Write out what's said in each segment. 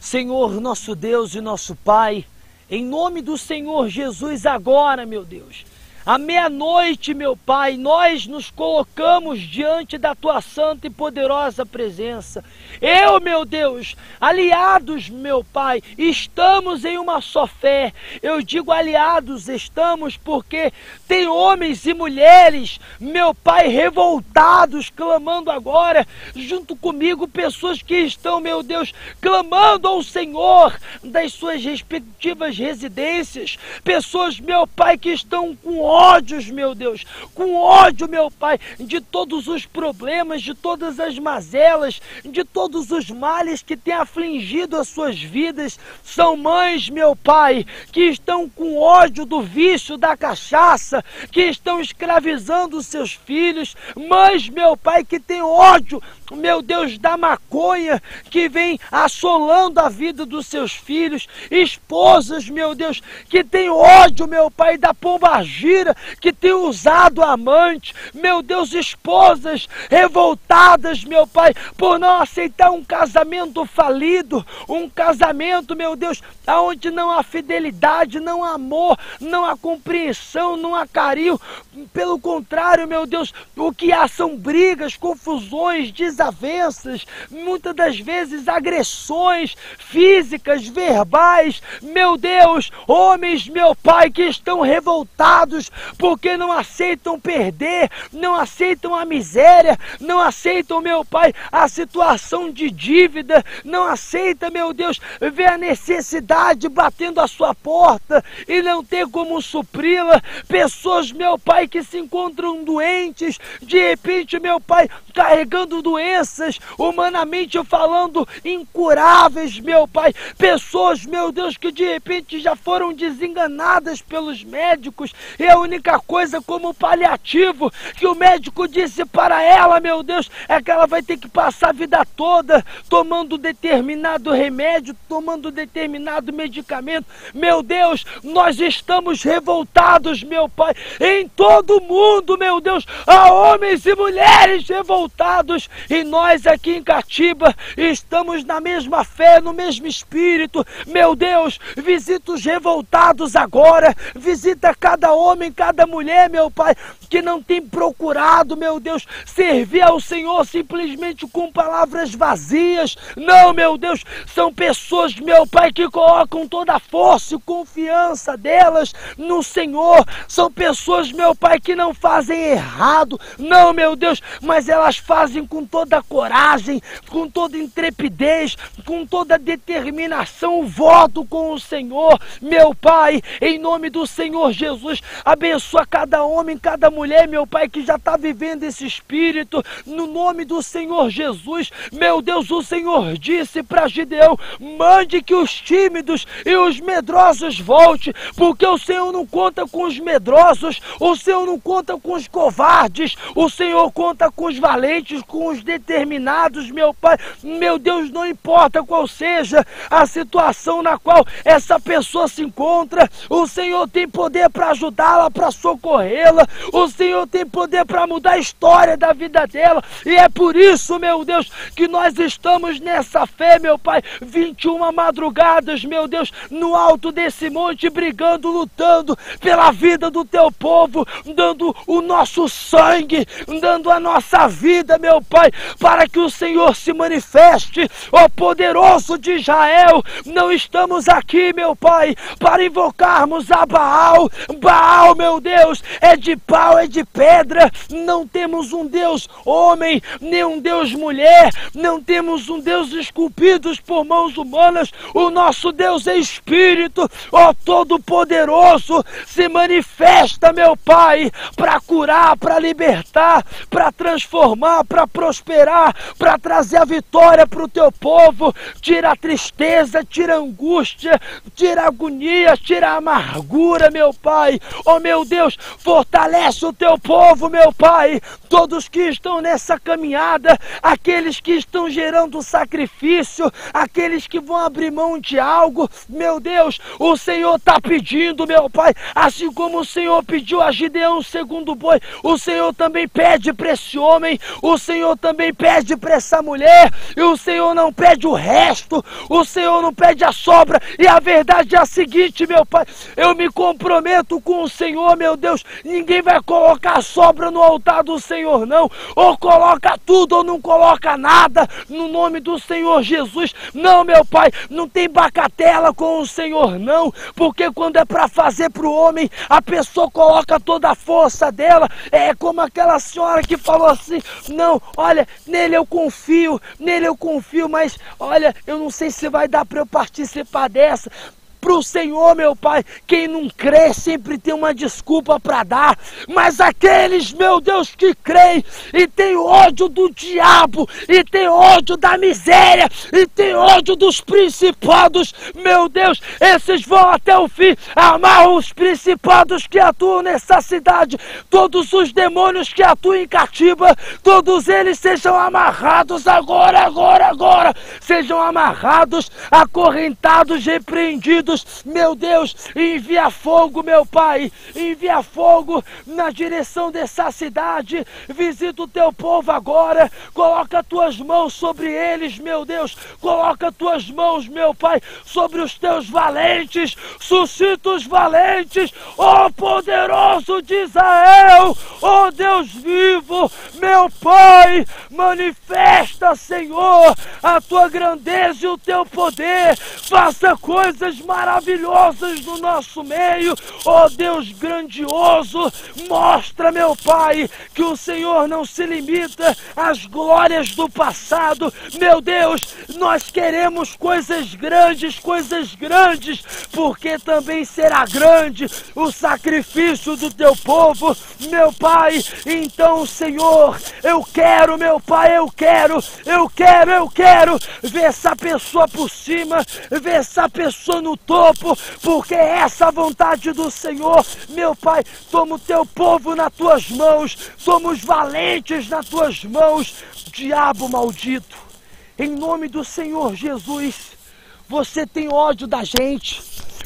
Senhor, nosso Deus e nosso Pai, em nome do Senhor Jesus, agora, meu Deus, à meia-noite, meu Pai, nós nos colocamos diante da Tua santa e poderosa presença. Eu, meu Deus, aliados, meu Pai, estamos em uma só fé. Eu digo aliados, estamos porque tem homens e mulheres, meu Pai, revoltados, clamando agora, junto comigo, pessoas que estão, meu Deus, clamando ao Senhor das suas respectivas residências, pessoas, meu Pai, que estão com ódios, meu Deus, com ódio, meu Pai, de todos os problemas, de todas as mazelas, de todos os males que têm afligido as suas vidas. São mães, meu Pai, que estão com ódio do vício da cachaça, que estão escravizando os seus filhos. Mães, meu Pai, que têm ódio, meu Deus, da maconha, que vem assolando a vida dos seus filhos. Esposas, meu Deus, que têm ódio, meu Pai, da pombagira, que tem usado a amante. Meu Deus, esposas revoltadas, meu Pai, por não aceitar um casamento falido, um casamento, meu Deus, onde não há fidelidade, não há amor, não há compreensão, não há carinho. Pelo contrário, meu Deus, o que há são brigas, confusões, desavenças, muitas das vezes agressões físicas, verbais. Meu Deus, homens, meu Pai, que estão revoltados porque não aceitam perder, não aceitam a miséria, não aceitam, meu Pai, a situação de dívida, não aceita, meu Deus, ver a necessidade batendo a sua porta e não ter como supri-la. Pessoas, meu Pai, que se encontram doentes, de repente, meu Pai, carregando doenças, humanamente falando, incuráveis, meu Pai. Pessoas, meu Deus, que de repente já foram desenganadas pelos médicos e a única coisa como paliativo que o médico disse para ela, meu Deus, é que ela vai ter que passar a vida toda tomando determinado remédio, tomando determinado medicamento. Meu Deus, nós estamos revoltados, meu Pai, em todo o mundo, meu Deus, há homens e mulheres revoltados, e nós aqui em Catiba estamos na mesma fé, no mesmo espírito. Meu Deus, visita os revoltados agora, visita cada homem, cada mulher, meu Pai, que não tem procurado, meu Deus, servir ao Senhor simplesmente com palavras vazias. Não, meu Deus, são pessoas, meu Pai, que colocam toda a força e confiança delas no Senhor. São pessoas, meu Pai, que não fazem errado, não, meu Deus, mas elas fazem com toda a coragem, com toda a intrepidez, com toda a determinação, o voto com o Senhor. Meu Pai, em nome do Senhor Jesus, abençoa cada homem, cada mulher, meu Pai, que já está vivendo esse espírito, no nome do Senhor Jesus. Meu Deus, o Senhor disse para Gideão: mande que os tímidos e os medrosos voltem, porque o Senhor não conta com os medrosos, o Senhor não conta com os covardes, o Senhor conta com os valentes, com os determinados, meu Pai. Meu Deus, não importa qual seja a situação na qual essa pessoa se encontra, o Senhor tem poder para ajudá-la, para socorrê-la, o Senhor tem poder para mudar a história da vida dela, e é por isso, meu Deus, que nós estamos nessa fé, meu Pai, 21 madrugadas, meu Deus, no alto desse monte, brigando, lutando pela vida do teu povo, dando o nosso sangue, dando a nossa vida, meu Pai, para que o Senhor se manifeste, ó poderoso de Israel. Não estamos aqui, meu Pai, para invocarmos a Baal. Baal, meu Deus, é de pau, é de pedra. Não temos um Deus homem, nem um Deus mulher, não temos um Deus esculpido por mãos humanas. O nosso Deus é Espírito, ó Todo-Poderoso. Se manifesta, meu Pai, para curar, para libertar, para transformar, para prosperar, para trazer a vitória para o teu povo. Tira a tristeza, tira a angústia, tira a agonia, tira a amargura, meu Pai. Ó meu Deus, fortalece o do teu povo, meu Pai, todos que estão nessa caminhada, aqueles que estão gerando sacrifício, aqueles que vão abrir mão de algo, meu Deus, o Senhor está pedindo, meu Pai, assim como o Senhor pediu a Gideão o segundo boi, o Senhor também pede para esse homem, o Senhor também pede para essa mulher, e o Senhor não pede o resto, o Senhor não pede a sobra, e a verdade é a seguinte, meu Pai, eu me comprometo com o Senhor, meu Deus, ninguém vai colocar a sobra no altar do Senhor, não, ou coloca tudo ou não coloca nada, no nome do Senhor Jesus, não, meu Pai, não tem bacatela com o Senhor, não, porque quando é para fazer para o homem, a pessoa coloca toda a força dela, é como aquela senhora que falou assim, não, olha, nele eu confio, mas olha, eu não sei se vai dar para eu participar dessa. Para o Senhor, meu Pai, quem não crê sempre tem uma desculpa para dar, mas aqueles, meu Deus, que creem e tem ódio do diabo, e tem ódio da miséria, e tem ódio dos principados, meu Deus, esses vão até o fim, amarram os principados que atuam nessa cidade, todos os demônios que atuam em cativa, todos eles sejam amarrados agora, sejam amarrados, acorrentados, repreendidos. Meu Deus, envia fogo, meu Pai, envia fogo na direção dessa cidade, visita o teu povo agora, coloca tuas mãos sobre eles, meu Deus, coloca tuas mãos, meu Pai, sobre os teus valentes, suscita os valentes, ó poderoso de Israel, ó Deus vivo, meu Pai, manifesta, Senhor, a tua grandeza e o teu poder, faça coisas maravilhosas no nosso meio, ó Deus grandioso, mostra, meu Pai, que o Senhor não se limita às glórias do passado, meu Deus, nós queremos coisas grandes, porque também será grande o sacrifício do teu povo, meu Pai, então, Senhor, eu quero, meu Pai, eu quero ver essa pessoa por cima, ver essa pessoa no topo, porque é essa a vontade do Senhor, meu Pai, toma o teu povo nas tuas mãos, toma os valentes nas tuas mãos, diabo maldito, em nome do Senhor Jesus, você tem ódio da gente,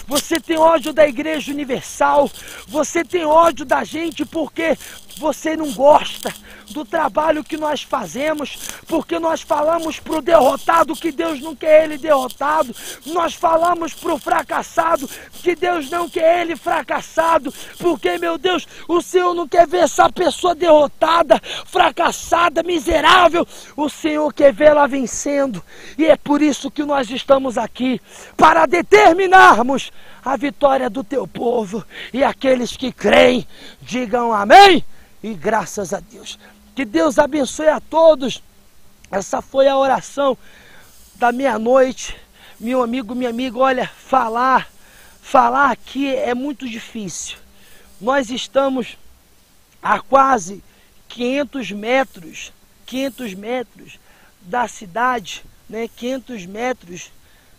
você tem ódio da Igreja Universal, você tem ódio da gente porque você não gosta do trabalho que nós fazemos, porque nós falamos para o derrotado que Deus não quer ele derrotado, nós falamos para o fracassado que Deus não quer ele fracassado, porque, meu Deus, o Senhor não quer ver essa pessoa derrotada, fracassada, miserável, o Senhor quer vê-la vencendo, e é por isso que nós estamos aqui, para determinarmos a vitória do teu povo, e aqueles que creem, digam amém, e graças a Deus. Que Deus abençoe a todos. Essa foi a oração da meia-noite. Meu amigo, minha amiga, olha, falar aqui é muito difícil. Nós estamos a quase 500 metros da cidade, né? 500 metros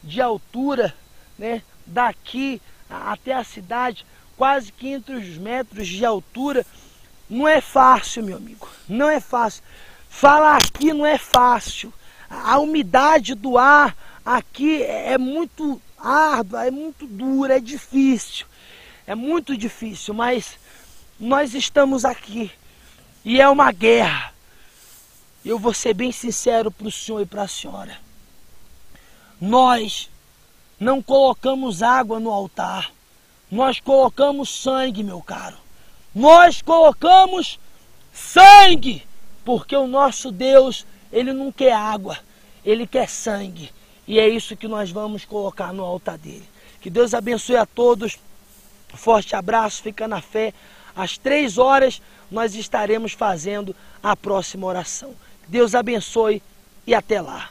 de altura, né? Daqui até a cidade, quase 500 metros de altura. Não é fácil, meu amigo, não é fácil. Falar aqui não é fácil. A umidade do ar aqui é muito árdua, é muito dura, é difícil. É muito difícil, mas nós estamos aqui. E é uma guerra. Eu vou ser bem sincero para o senhor e para a senhora. Nós não colocamos água no altar. Nós colocamos sangue, meu caro. Nós colocamos sangue, porque o nosso Deus, Ele não quer água, Ele quer sangue. E é isso que nós vamos colocar no altar dele. Que Deus abençoe a todos. Forte abraço, fica na fé. Às 3 horas nós estaremos fazendo a próxima oração. Deus abençoe e até lá.